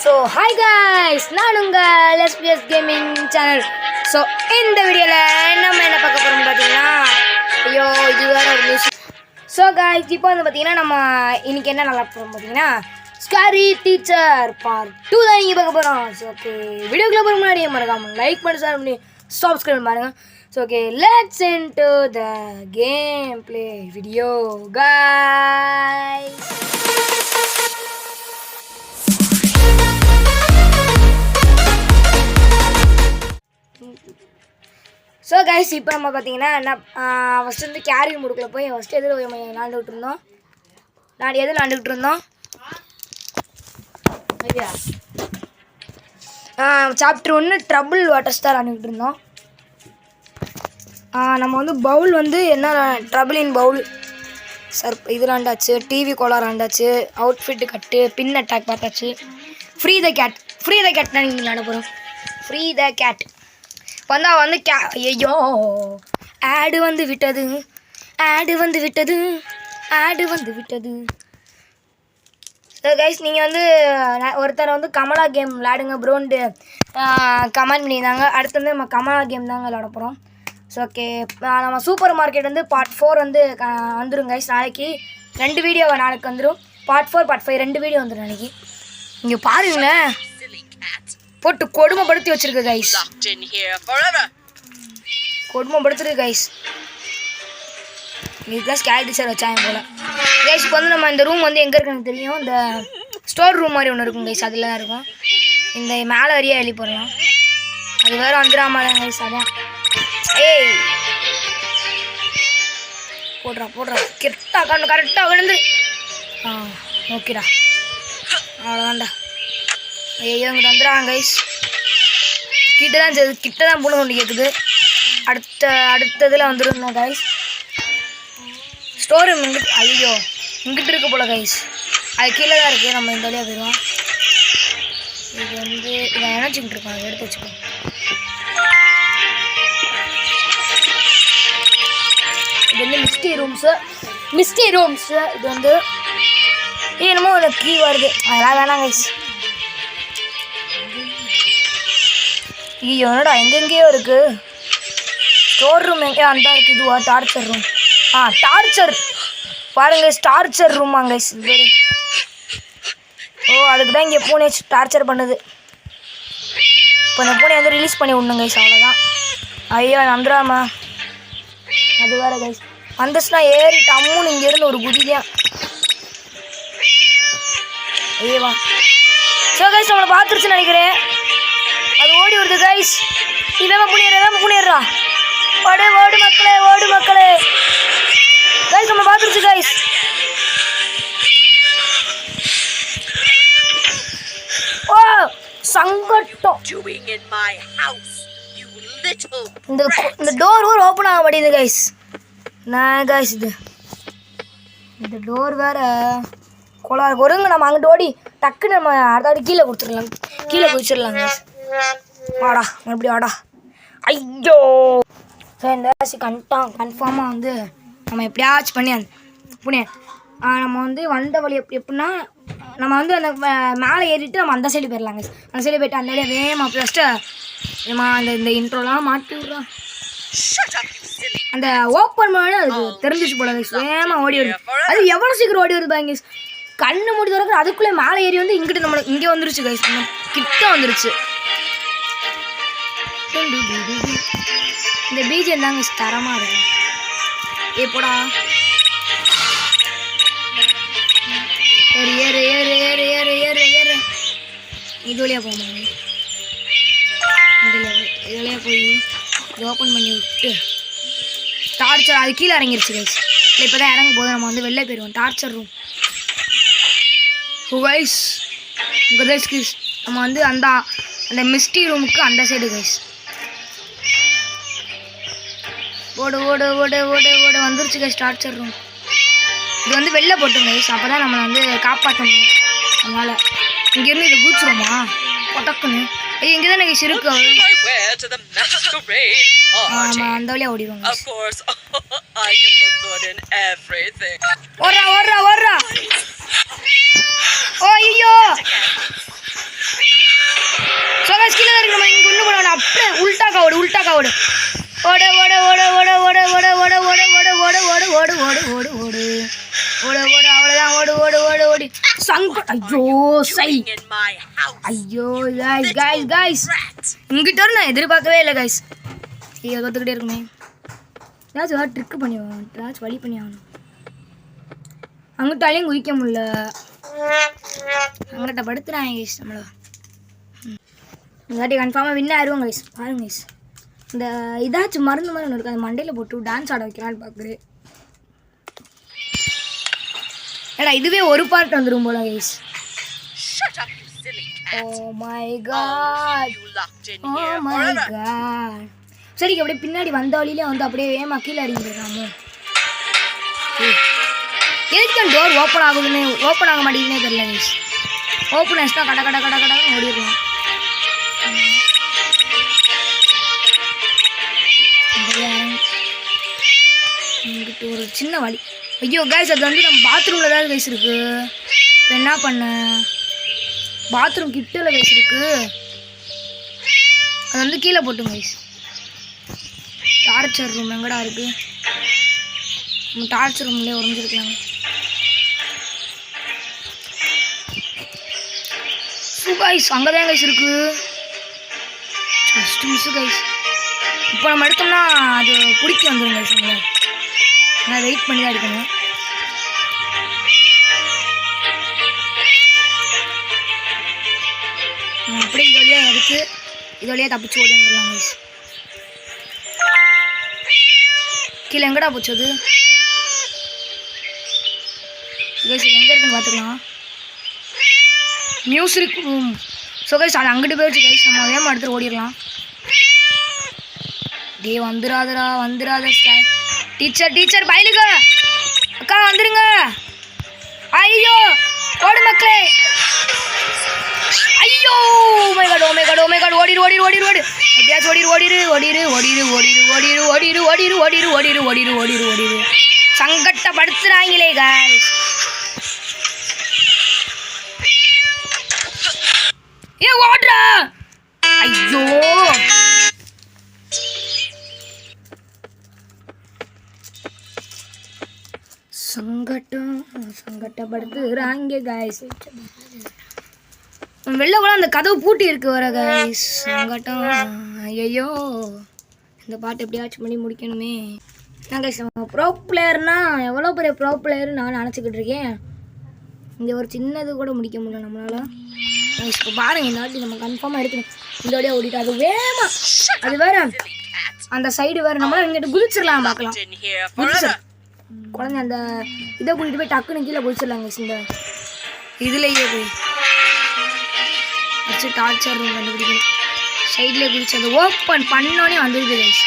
So hi guys, நான் உங்கள் SPS Gaming Channel. So இந்த வீடியோவில் நம்ம என்ன பார்க்க போகிறோம்னு பார்த்தீங்கன்னா, ஐயோ இது வேறு ஒரு நியூஸ். ஸோ guys, இப்போ வந்து பார்த்தீங்கன்னா நம்ம இன்னைக்கு என்ன நல்லா போகிறோம் பார்த்தீங்கன்னா, ஸ்காரி டீச்சர் பார்ட் 2 தான் நீங்கள் பார்க்க போகிறோம். ஸோ ஓகே, வீடியோக்குள்ளே போகிற முன்னாடி மறக்காமல் லைக் பண்ணி ஷேர் பண்ணி சப்ஸ்கிரைப் பாருங்க. So okay, let's into the game play video guys. So guys, இப்போ நம்ம பார்த்தீங்கன்னா நான் ஃபஸ்ட்டு வந்து கேரி முடுக்கில் போய் ஃபஸ்ட்டு எதில் விளாண்டுக்கிட்டு இருந்தோம். எது விளாண்டுக்கிட்டு இருந்தோம் சாப்டர் 1 ட்ரபிள் வாட்டர்ஸ் தான் விளாண்டுக்கிட்டு இருந்தோம். நம்ம வந்து பவுல் வந்து என்ன ட்ரபிள் இன் பவுல் சார் இது விளாண்டாச்சு, டிவி கோலார் விளாண்டாச்சு, அவுட்ஃபிட்டு கட்டு, பின் அட்டாக் பார்த்தாச்சு. ஃப்ரீ த கேட் தான் நீங்கள் விளாட போகிறோம். ஃப்ரீ த கேட் வந்தா வந்து ஐயோ ஆடு வந்து விட்டது. ஸோ கைஸ், நீங்கள் வந்து ஒருத்தர் வந்து கமலா கேம் விளாடுங்க ப்ரோன்ட்டு கமெண்ட் பண்ணியிருந்தாங்க. அடுத்து வந்து நம்ம கமலா கேம் தாங்க விளாட போகிறோம். ஸோ ஓகே, நம்ம சூப்பர் மார்க்கெட் வந்து பார்ட் 4 வந்து வந்துடும் கைஸ். நாளைக்கு 2 வீடியோ நாளைக்கு வந்துடும். பார்ட் 4 பார்ட் 5 2 வீடியோ வந்துடும் நாளைக்கு. இங்கே பாருங்களேன், போட்டு கொடுமைப்படுத்தி வச்சிருக்கு கைஸ். கொடுமைப்படுத்துருக்கு கைஸ். இதுதான் ஸ்கேரி டீச்சர் வச்சாங்க போல கைஸ். இப்போ வந்து நம்ம இந்த ரூம் வந்து எங்கே இருக்குன்னு தெரியும். இந்த ஸ்டோர் ரூம் மாதிரி ஒன்று இருக்கும் கைஸ், அதில் தான் இருக்கும். இந்த மேலே வரையா எழுதி போடலாம். அது வேறு வந்துடாம தான் கைஸ். அதான் ஏய் போடுறா கரெக்டாக விழுந்து. ஓகேடா, அவ்வளோதான்டா. ஐயோ இங்கிட்ட வந்துடுறாங்க கைஸ். கிட்ட தான் பூனை கொண்டு கேட்குது. அடுத்ததில் வந்துருந்தோம் கைஸ். ஸ்டோர் ரூம் இங்கிட்டு, ஐயோ இங்கிட்டு இருக்க போல கைஸ். அது கீழே தான் இருக்குது. நம்ம இந்த வழியாக போயிடுவோம். இது வந்து இதை நினச்சிக்கிட்டு இருக்கோம், அதை எடுத்து வச்சுக்கோம். இது வந்து மிஸ்டி ரூம்ஸு. இது வந்து என்னமோ ஒரு கீ வருது, அதெல்லாம் வேணாம் கைஸ். ஐயோ என்னடா எங்கெங்கேயோ இருக்குது. ஸ்டோர் ரூம் எங்கேயோ அந்த இருக்குது. இதுவா டார்ச்சர் ரூம்? டார்ச்சர் பாருங்க, டார்ச்சர் ரூமாங்க. ஓ அதுக்கு தான் இங்கே பூனை டார்ச்சர் பண்ணுது. இப்போ அந்த பூனை வந்து ரிலீஸ் பண்ணி விடணும் கைஸ், அவ்வளோதான். ஐயோ வந்துடாமா, அது வேறு கைஸ். வந்துச்சுன்னா ஏறி டம்முன்னு இங்கேருந்து ஒரு குதிதான். ஐயவா ஸோ கைஸ், நம்மளை பார்த்துருச்சுன்னு நினைக்கிறேன். அது ஓடி வருது கைஸ். இவன் புனிடுறா. ஓடு மக்களே கைஸ், நம்ம பார்த்துருச்சு கைஸ். ஓ சங்கட்டம். இந்த டோர் வேறு ஓப்பன் ஆக மாட்டேங்குது கைஸ். நான் கைஸ் இந்த டோர் வேறு கோளாறு வருங்க. நம்ம அங்கிட்டு ஓடி டக்குன்னு நம்ம அடுத்தாடி கீழே குதிச்சிடலாம் கைஸ். வாடா மறுபடியும் வாடா. ஐயோ சார், இந்த கன்ஃபார்மாக வந்து நம்ம எப்படியாச்சும் பண்ணி புனிய நம்ம வந்து வந்த வழி எப்படின்னா, நம்ம வந்து அந்த மேலே ஏறிட்டு நம்ம அந்த சைடு போயிடலாங்க. அந்த சைடு போய்ட்டு அந்த வழியாக வேகமாக ஃபஸ்ட்டு நம்ம இந்த இன்ட்ரோலாம் மாட்டி விட்றோம். அந்த ஓப்பன் பண்ணி அது தெரிஞ்சிச்சு போல வேகமாக ஓடி வருது. அது எவ்வளோ சீக்கிரம் ஓடி வருது பாங்க. கண்ணு மூடி திறக்கிற அதுக்குள்ளே மேலே ஏறி வந்து இங்கிட்டு நம்மளுக்கு இங்கே வந்துருச்சு கைஸ். கிட்ட வந்துருச்சு. இந்த பீஜம் தாங்க தரமாக இருக்கு. போடா ஏறு இது வழியாக போமாங்க. இது வழியாக போய் இது ஓப்பன் பண்ணி விட்டு டார்ச்சர் அது கீழே இறங்கிருச்சு கைஸ். இல்லை இப்போ தான் இறங்க போது. நம்ம வந்து வெளில போயிடுவோம் டார்ச்சர் ரூம் கைஸ். நம்ம வந்து அந்த மிஸ்டி ரூமுக்கு அந்த சைடு கைஸ். ஓடு வந்துருச்சு கைஸ் டார்ச்சர் ரூம். இது வந்து வெளில போட்டோம் கைஸ், அப்போ தான் நம்மளை வந்து காப்பாற்ற முடியும். அதனால் இங்கேருந்து இதை கூச்சிருமா பொட்டக்குன்னு. இங்கே தான் கைஸ் இருக்கு. ஆமாம், அந்த வழியாக ஓடிடுவோம். ஓடுறா. ஓ ஐயோ ஐயோ சை ஐயோ கைஸ் இங்கிட்ட வர நான் எதிர்பார்க்கவே இல்லை கைஸ். ஐயோ தோத்துக்கிட்டே இருக்குமே. ஏதாச்சும் ஏதாவது ட்ரிக்கு பண்ணி ஆகணும், ஏதாச்சும் வழி பண்ணி ஆகணும். அங்கிட்டாலையும் குதிக்க முடியல. அங்கிட்ட படுத்துறாங்க கைஸ் நம்மள. இந்தாட்டி கன்ஃபார்மாக வின் ஆயிடுவோம் கைஸ். பாருங்க கைஸ், இந்த இதாச்சும் மருந்து மாதிரி ஒன்று இருக்குது, அது மண்டையில் போட்டு டான்ஸ் ஆட வைக்கலான்னு பார்க்குறேன். ஏடா இதுவே ஒரு பார்ட் வந்துடும் போல guys. Oh my god. Oh my god. சரி அப்படியே பின்னாடி வந்த வழியிலே வந்து அப்படியே வேமா கீழே அடிக்கிறாமோ. எதுக்கு டோர் ஓப்பன் ஆகுதுன்னு ஓப்பன் ஆக மாட்டேங்குதுன்னே தெரியல கைஸ். ஓப்பன் ஆச்சுன்னா கட கட கட கடன்னு ஓடிடலாம். இங்கிட்டு ஒரு சின்ன வழி. ஐயோ கைஸ், அது வந்து நம்ம பாத்ரூமில் தான் கைஸ் இருக்குது. இப்போ என்ன பண்ண, பாத்ரூம் கிட்டல கைஸ் இருக்குது. அது வந்து கீழே போட்டும் கைஸ். டார்ச்சர் ரூம் எங்கடா இருக்குது? நம்ம டார்ச்சர் ரூம்லேயே உறைஞ்சிருக்கலாம். கைஸ் அங்கே தான் கைஸ் இருக்குது. First miss guys. இப்போ நம்ம எடுத்தோம்னா அது பிடிக்க வந்துடும் கைஸ். நம்மளை நான் வெயிட் பண்ணி தான் எடுக்கணும். அப்படியே இது வழியாக எடுத்து இது வழியாக தப்பிச்சு ஓடி வந்துடலாம் கைஸ். கீழே எங்கடா போச்சு அது கைஸ்? எங்கே இருக்குன்னு பார்த்துக்கலாம். Music room. ஸோ கைஸ் அது அங்கிட்டு போயிடுச்சு கைஸ். நம்ம வேகமாக எடுத்துகிட்டு ஓடிடலாம். டே வந்துடாதடா வந்துடாத டீச்சர் பயிலுங்க அக்கா வந்துடுங்க. ஐயோ ஓடு மக்களே. ஐயோ ஓமை காடு ஓடிடு எப்படியாச்சும் ஓடிடு. சங்கட்டப்படுத்துறாங்களே கைஸ். ஏ ஓடுறா. ஐயோ சங்கட்டப்படுத்துறாங்க கைஸ். வெளில கூட அந்த கதவு பூட்டி இருக்கு வர கைஸ். சங்கட்டம். ஐயோ இந்த பாட்டு எப்படியாச்சும் பண்ணி முடிக்கணுமே. நான் கைஸ் ப்ரோ பிளேயர்னா எவ்வளோ பெரிய ப்ரோ பிளேயர்னு நான் நினச்சிக்கிட்டு இருக்கேன். இங்கே ஒரு சின்னது கூட முடிக்க முடியல நம்மளால். இப்போ பாருங்க இந்த வாட்டி நம்ம கன்ஃபார்மாக எடுக்கணும். இந்த வழியாக ஓடிட்டு அது வேமா அது வேற அந்த சைடு வேறு நம்மளால் இங்கிட்ட குதிச்சிடலாம் பார்க்கலாம். குதிச்சிடலாம் குழந்தை அந்த இதை கூட்டிகிட்டு போய் டக்குன்னு கீழே குதிச்சிடலாங்க. இந்த இதுலேயே போய் வச்சு டார்ச்சர் ரூம் கண்டுபிடிக்கணும். சைட்லேயே குதிச்சு அந்த ஓப்பன் பண்ணோன்னே வந்துடுது கைஸ்.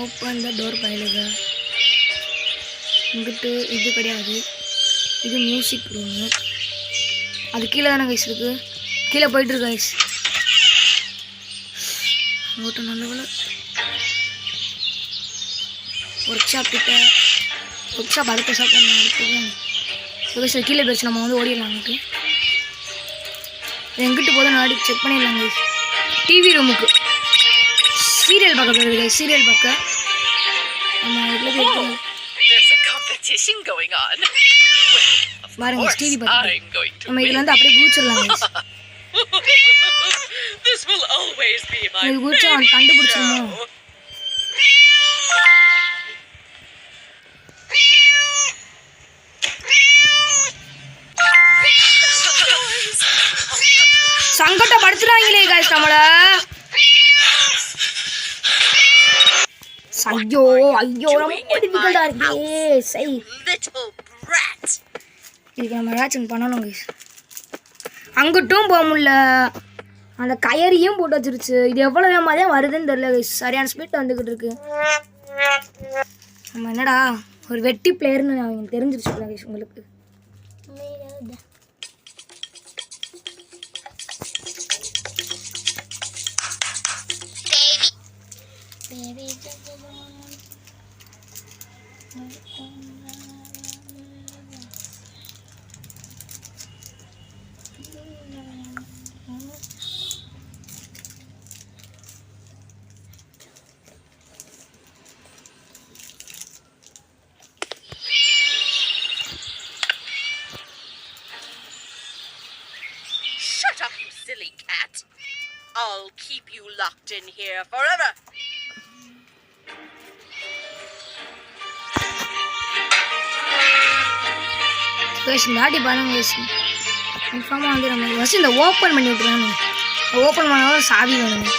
ஓப்பன் த டோர் பயிலுங்க. இங்கிட்டு இது கிடையாது, இது மியூசிக் ரூமு. அது கீழே தானே கைஸ் இருக்குது. கீழே போயிட்டுருக்கு கைஸ். அங்கிட்ட நல்ல ஒர்க் ஷாப் கிட்ட ஒர்க் ஷாப் அடுத்த ஷாப் அடுத்தது சார் கீழே போயிடுச்சு. நம்ம வந்து ஓடிடலாம். நமக்கு எங்கிட்டு போதும் நாடி செக் பண்ணிடலாம் கைஸ். டிவி ரூமுக்கு சீரியல் பார்க்க போகுது கைஸ். சீரியல் பார்க்க நம்ம இதில் பாருங்க டிவி பார்க்க நம்ம இதில் வந்து அப்படியே பூச்சிடலாம் கைஸ். இது பூச்சா அவன் கண்டுபிடிச்சிடணும். சங்கட்டப்படுத்துறாங்களே கைஸ் நம்மள. ஐயோ ரொம்ப டிஃபிகல்ட்டா இருக்கு. சை இதுக்கு நம்ம ஏதாச்சும் பண்ணணும் கைஸ். அங்கிட்டும் போக முடியல. அந்த கயரியும் போட்டு வச்சிருச்சு. இது எவ்வளோ வேகமாக தான் வருதுன்னு தெரியல கைஸ். சரியான ஸ்பீட் வந்துக்கிட்டு இருக்கு. நம்ம என்னடா ஒரு வெட்டி பிளேயர்னு அவங்க தெரிஞ்சிருச்சு கைஸ் உங்களுக்கு. you locked in here forever. Guys நாடி பாருங்க கைஸ். கன்ஃபார்மாக வந்து நம்ம ஃபஸ்ட்டு இந்த ஓப்பன் பண்ணி விட்டுருவாங்க. ஓப்பன் பண்ணாலும் சாவி வேணுங்க.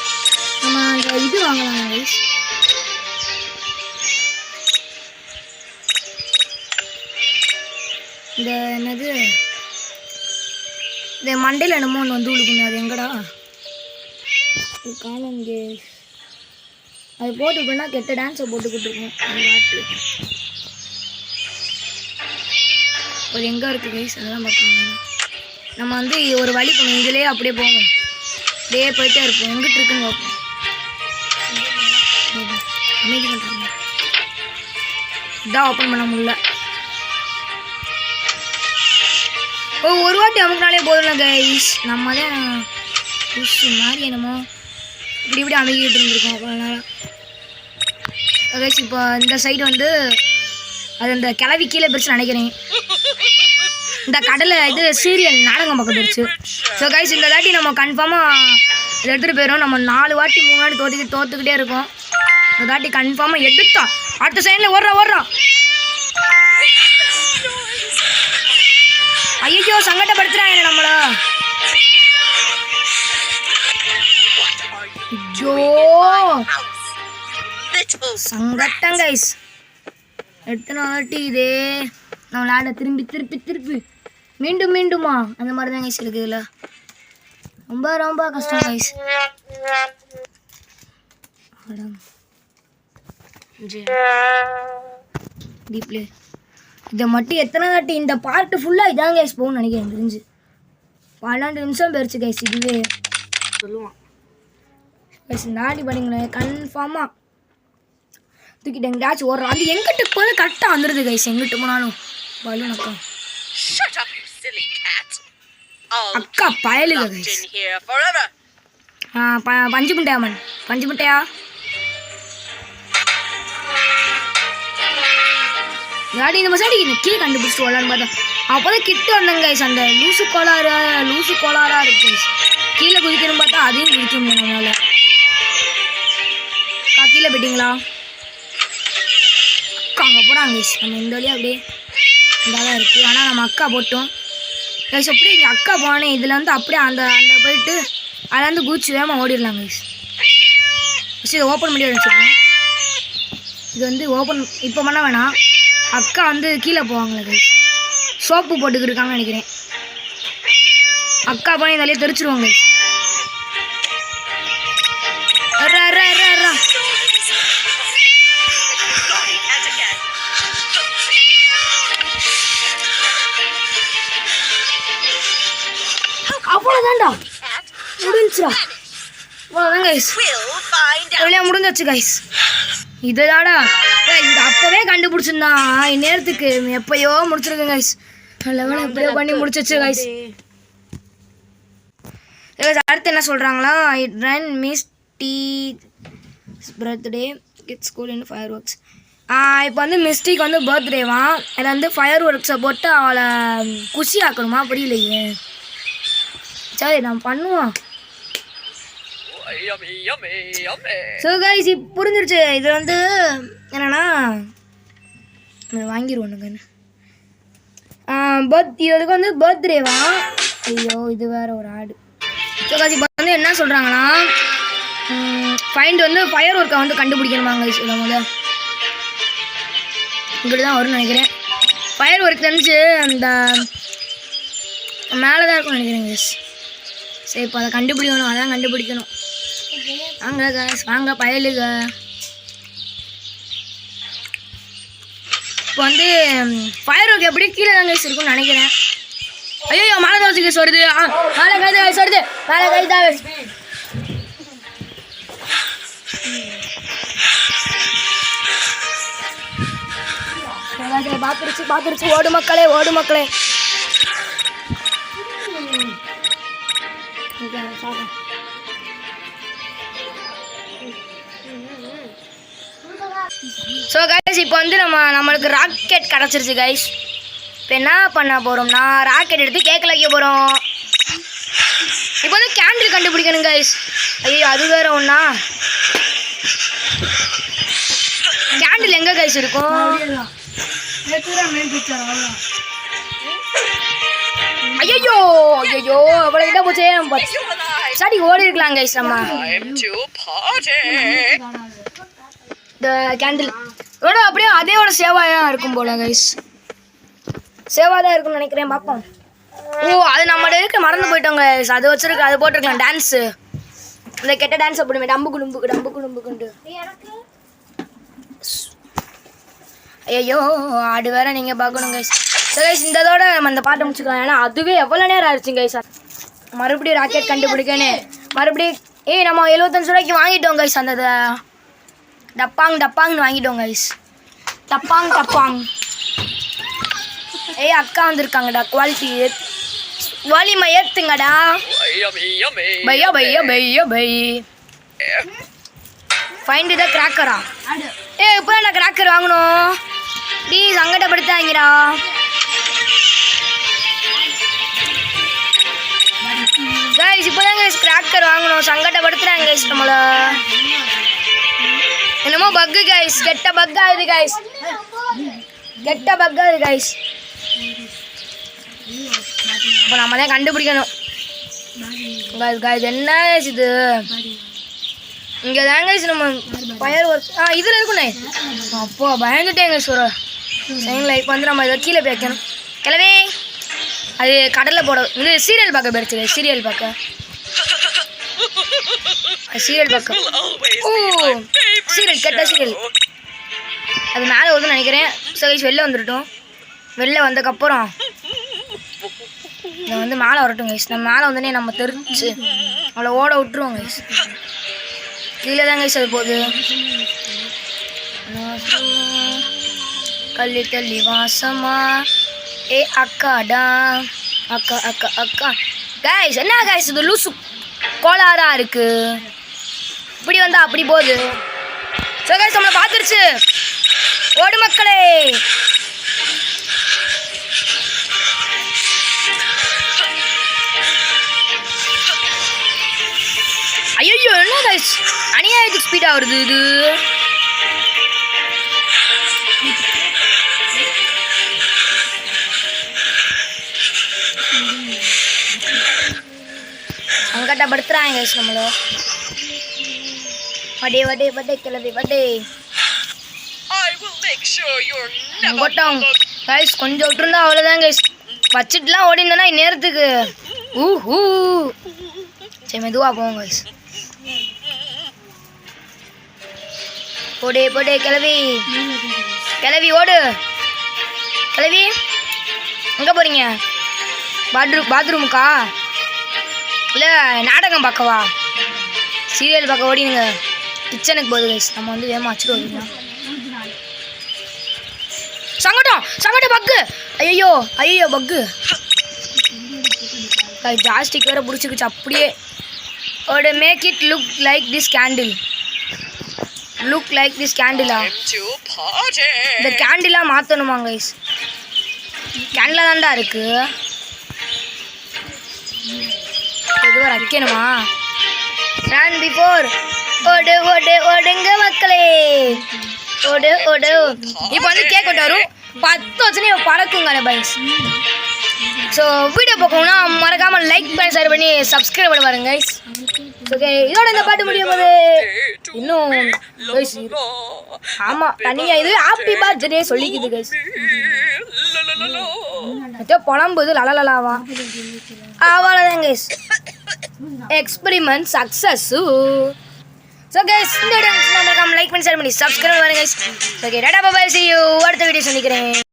நம்ம அந்த இது வாங்கலாம் கைஸ். இந்த என்னது இந்த மண்டையில் என்னமோ ஒன்று வந்து விழுக்குங்க. அது எங்கடா காணும் கேஸ். அது போட்டு விட்டோம்னா கெட்ட டான்ஸை போட்டுக்கிட்டு இருக்கோம். அந்த பாட்டு அது எங்கே இருக்குது கைஸ்? அதெல்லாம் பார்க்கணும். நம்ம வந்து ஒரு வழி பண்ணுவோம். இதுலேயே அப்படியே போவோம். அப்படியே போயிட்டே இருப்போம். எங்கிட்டு இருக்குன்னு பார்ப்போம். அமைதி பண்ணுறாங்க. இதான் ஓப்பன் பண்ண முடியல. ஒரு வாட்டி அமுக்குனாலே போதும்ல கைஸ். நம்ம தான் புஷு மாதிரி என்னமோ இப்படி இப்படி அமைக்கிட்டு இருந்திருக்கோம் அவ்வளோ நேரம் கைஸ். இப்போ இந்த சைடு வந்து அது அந்த கிளவி கீழே பிரிச்சு நினைக்கிறேன். இந்த கடலை இது சீரியல் நாடகம் பக்கம் போயிடுச்சு. ஸோ கைஸ் இந்த தாட்டி நம்ம கன்ஃபார்மாக இதை எடுத்துகிட்டு போயிடும். நம்ம 4 வாட்டி 3 வாட்டி தோத்துக்கிட்டே இருக்கோம். இந்த தாட்டி கன்ஃபார்மாக எடுத்தா அடுத்த சைடில் ஓடுறோம். ஐயோ சங்கடப்படுத்துறாங்க நம்மள. ஐயோ சங்கட்டம் கைஸ். எத்தனை வாட்டி இதே நம்ம விளையாட திருப்பி மீண்டுமா அந்த மாதிரி தான் கைஸ் இருக்குது. இல்லை ரொம்ப கஷ்டம் கைஸ். டீப்லே இதை மட்டும் எத்தனை தாட்டி இந்த பார்ட்டு ஃபுல்லாக இதான் கைஸ் போகணும்னு நினைக்கிறேன். தெரிஞ்சு 12 நிமிஷம் போயிடுச்சு கைஸ். இதுவே சொல்லுவான் கைஸ். இந்த ஆடி பண்ணிங்களேன் கன்ஃபார்மாக தூக்கிட்டு எங்கேயாச்சும் ஓடுறோம். அது எங்கிட்ட போய் கரெக்டாக வந்துடுது கைஸ். எங்கிட்ட போனாலும் பலூன் அக்கா அக்கா பயலுங்க கைஸ். பஞ்சு முட்டையா யாடி இந்த மசாடி கீழே கண்டுபிடிச்சிட்டு வரலான்னு பார்த்தா அப்போ தான் கிட்ட வந்தேங்க கைஸ். அந்த லூசு கோளாரா இருக்கு கைஸ். கீழே குதிக்கணும்னு பார்த்தா அதையும் குதிக்க முடியும் நம்மளால. கீழே போயிட்டீங்களா? அக்கா அங்கே போகிறாங்க கைஸ். நம்ம இந்த வழியாக அப்படியே இதாக இருக்குது. ஆனால் நம்ம அக்கா போட்டோம் கைஸ். அப்படியே இங்கே அக்கா போனேன். இதில் வந்து அப்படியே அந்த போயிட்டு அதில் வந்து குதிச்சு வேகமாக ஓடிடலாம் கைஸ். ஃபஸ்ட்டு இதை ஓப்பன் பண்ணி வச்சுருக்கோம். இது வந்து ஓப்பன் இப்போ பண்ண வேணாம். அக்கா வந்து கீழே போவாங்களே கைஸ். சோப்பு போட்டுக்கிட்டு இருக்காங்கன்னு நினைக்கிறேன். அக்கா பண்ணி இதாலே தெரிச்சிருவாங்க கைஸ். அவ்வளோதான்டா முடிஞ்சுடா. அவ்வளோதான் கைஸ். எவ்வளோ முடிஞ்சாச்சு கைஸ். இதுதாடா இது அப்போவே கண்டுபிடிச்சிருந்தான். இந்நேரத்துக்கு எப்பயோ முடிச்சிருக்கேன் கைஸ். லெவல் எப்பயோ பண்ணி முடிச்சிச்சு கைஸ். அடுத்து என்ன சொல்கிறாங்களா? It run misty birthday kids school in fireworks. இப்போ வந்து மிஸ்டிக்கு வந்து பர்த்டேவா. அதில் வந்து ஃபயர் ஒர்க்ஸை போட்டு அவளை குஷி ஆக்கணுமா? புரியலையே. சரி நம்ம பண்ணுவோம். ஸோ கைஸ் இப்போ புரிஞ்சிருச்சு. இது வந்து என்னன்னா வாங்கிடுவோம். இதுக்கு வந்து பர்த்டேவா. ஐயோ இது வேற ஒரு ஆடு. ஸோ கைஸ் இப்போ வந்து என்ன சொல்கிறாங்கன்னா ஃபைண்ட் வந்து ஃபயர் ஒர்க்கை வந்து கண்டுபிடிக்கணுமாங்க கைஸ். இதில் முதல் இங்கிட்டு தான் வரும்னு நினைக்கிறேன். ஃபயர் ஒர்க் தெரிஞ்சு அந்த மேலே தான் இருக்கும்னு நினைக்கிறேன் கைஸ். சரி இப்போ அதை கண்டுபிடிக்கணும். அதான் கண்டுபிடிக்கணும். வாங்க கைஸ் வாங்க பயலுக. இப்போ வந்து ஃபயர் ஒர்க் எப்படி கீழே தான் கைஸ் இருக்கும்னு நினைக்கிறேன். ஐயோ மழை தான் கைஸ் வருது. மேலே கை தான் வருது. மேலே கை தான் பார்த்துருச்சு. ஓடு மக்களே. ஸோ கைஸ் இப்போ வந்து நம்மளுக்கு ராக்கெட் கிடச்சிருச்சு கைஸ். இப்போ என்ன பண்ண போகிறோம்னா ராக்கெட் எடுத்து கேக்கில் வைக்க போகிறோம். இப்போ வந்து கேண்டில் கண்டுபிடிக்கணும் கைஸ். ஐயோ அது வேற ஒண்ணா. கேண்டில் எங்க கைஸ் இருக்கும்? ஐயோ ஐயோ அவ்வளவு இடம் போச்சே. சரி ஓடி இருக்கலாம் கைஸ் நம்ம. Time to party. இந்த கேண்டில் இதோட அப்படியே அதேயோட சேவாயாக இருக்கும் போல கைஸ். சேவாக தான் இருக்கும்னு நினைக்கிறேன். பார்ப்போம். ஓ அது நம்மளோட இருக்க மறந்து போயிட்டோங்க கைஸ். அது வச்சிருக்க அது போட்டிருக்கலாம் டான்ஸு. இந்த கெட்ட டான்ஸ் அப்படிமே டம்பு குடும்புக்குண்டு. ஐயோ ஆடு வேற நீங்கள் பார்க்கணும் கைஸ். சரி கைஸ் இந்ததோட நம்ம இந்த பாட்டை முடிச்சுக்கலாம். ஏன்னா அதுவே எவ்வளோ நேரம் ஆயிடுச்சு கைஸ். மறுபடியும் ராக்கெட் கண்டுபிடிக்கணும். மறுபடியும் நம்ம 75 ரூபாய்க்கு வாங்கிட்டோம் கைஸ். அந்த டப்பாங்னு வாங்கிட்டோம் கைஸ். டப்பாங். அக்கா வந்திருக்காங்கடா. குவாலிட்டி வாலிமை ஏற்றுங்கடா. பை ஃபைண்ட் த கிராக்கரா. இப்போ நான் கிராக்கர் வாங்கணும். ப்ளீஸ் சங்கடப்படுத்தாங்கடா. கைஸ் இப்போதான் கைஸ் கிராக்கர் வாங்கணும். சங்கடப்படுத்துறாங்க கைஸ் நம்மள. என்னமோ பக்கு கைஸ். கெட்ட பக் ஆகுது கைஸ். இப்போ நம்ம தான் கண்டுபிடிக்கணும் கைஸ். என்ன கைஸ் இது? இங்கே தான் கைஸ் நம்ம ஃபயர் ஒர்க் இதில் இருக்குண்ணே. அப்போ பயந்துட்டேங்க சுரா. சரிங்களா இப்போ வந்து நம்ம இதை கீழே வைக்கணும். கிளவே அது கடலில் போட இது சீரியல் பார்க்க போயிடுச்சு. சீரியல் பார்க்க ஓ சீரியல் கெட்ட சீரியல் அது மேலே வருதுன்னு நினைக்கிறேன். ஸோ வெளில வந்துட்டோம். வெளில வந்ததுக்கப்புறம் இதை வந்து மேலே வரட்டும் கைஸ். நம்ம மேலே வந்தோடனே நம்ம தெரிஞ்சு அவளை ஓட விட்டுருவோம் கைஸ். கீழே தான் கைஸ் அது போகுது. தள்ளி வாசமா அக்காடா அக்கா கைஸ். என்ன கைஸ் இது லூசு கோளாரா இருக்கு. இப்படி வந்தா அப்படி போகுது. ஸோ கைஸ் நம்மளை பார்த்துருச்சு. ஓடு மக்களே. ஐயோ என்ன கைஸ் அநியாயத்துக்கு ஸ்பீடாக வருது இது. சங்கடப்படுத்துறாங்க கைஸ் நம்மள. வடே கிளவி வடே. போட்டோம் கைஸ். கொஞ்சம் விட்டுருந்தா அவ்வளோதான் கைஸ். வச்சுட்டுலாம் ஓடி இருந்தோன்னா இந்நேரத்துக்கு சரி மெதுவாக போவோம் கைஸ். போடே கிளவி ஓடு. கிளவி எங்கே போகிறீங்க? பாத்ரூமுக்கா இல்லை நாடகம் பார்க்கவா? சீரியல் பார்க்க ஓடினுங்க. கிச்சனுக்கு போகுது கைஸ். நம்ம வந்து வேகமாக வச்சுட்டு ஓடிக்கலாம். சங்கடம் பக்கு. ஐயோ பக்கு. ஜாஸ்டிக் வேறு பிடிச்சிக்கிச்சு அப்படியே. ஒரு make it look like this candle. இந்த கேண்டிலாக மாற்றணுமா கைஸ்? கேண்டிலாக தான்டா இருக்கு. இதுவரை வைக்கணுமா? Stand before. ஓடுங்க மக்களே. ஓடு இப்போ வந்து கேக் வரும் 10 வச்சுன்னு பறக்குங்க பைஸ். ஸோ வீடியோ பார்க்கணும்னா மறக்காமல் லைக் பண்ணி ஷேர் பண்ணி சப்ஸ்கிரைப் பண்ணி பாருங்க கைஸ். ஓகே இதோட இந்த பாட்டு முடியும் போது இன்னும் ஆமாம் தனியாக இது ஹாப்பி பர்த்டே சொல்லிக்குது கைஸ். புலம்புது லலலாவா அவ்வளோதான் guys. Experiment success. So guys இந்த வீடியோ மறக்காமல் லைக் பண்ணி ஷேர் பண்ணி சப்ஸ்கிரைப் பண்ணுங்க guys. Okay tata bye bye. see you அடுத்த வீடியோ சந்திக்கிறேன்.